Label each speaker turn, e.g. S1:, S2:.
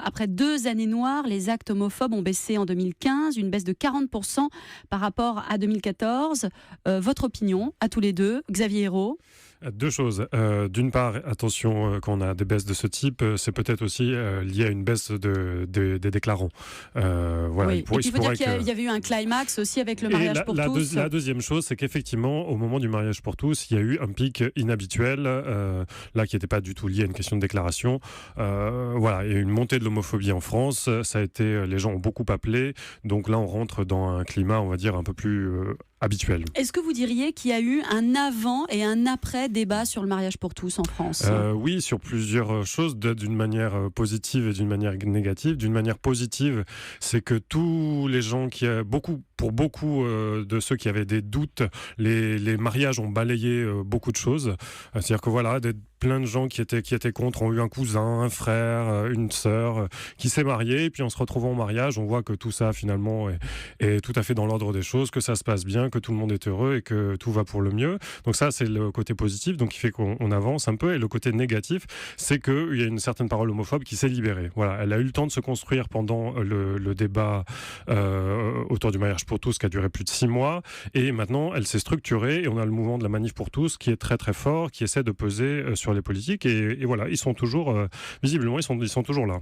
S1: après 2 années noires, les actes homophobes ont baissé en 2015, une baisse de 40% par rapport à 2014. Votre opinion, à tous les deux, Xavier Hérault?
S2: Deux choses. D'une part, attention, quand on a des baisses de ce type, c'est peut-être aussi lié à une baisse des déclarants. Voilà,
S1: Oui. Et puis il faut dire qu'il y avait eu un climax aussi avec le mariage pour tous.
S2: La deuxième chose, c'est qu'effectivement, au moment du mariage pour tous, il y a eu un pic inhabituel, là qui n'était pas du tout lié à une question de déclaration. Voilà, il y a eu une montée de l'homophobie en France. Ça a été, les gens ont beaucoup appelé. Donc là, on rentre dans un climat, on va dire, un peu plus habituel.
S1: Est-ce que vous diriez qu'il y a eu un avant et un après débat sur le mariage pour tous en France?
S2: Oui, sur plusieurs choses, d'une manière positive et d'une manière négative. D'une manière positive, c'est que tous les gens pour beaucoup de ceux qui avaient des doutes, les mariages ont balayé beaucoup de choses. C'est-à-dire que voilà, plein de gens qui étaient contre ont eu un cousin, un frère, une sœur qui s'est marié, et puis en se retrouvant au mariage, on voit que tout ça finalement est tout à fait dans l'ordre des choses, que ça se passe bien, que tout le monde est heureux et que tout va pour le mieux. Donc ça, c'est le côté positif, donc qui fait qu'on avance un peu. Et le côté négatif, c'est qu'il y a une certaine parole homophobe qui s'est libérée. Voilà, elle a eu le temps de se construire pendant le débat autour du mariage pour tous, qui a duré plus de 6 mois, et maintenant elle s'est structurée, et on a le mouvement de la manif pour tous qui est très très fort, qui essaie de peser sur les politiques, et voilà, ils sont toujours visiblement ils sont toujours là.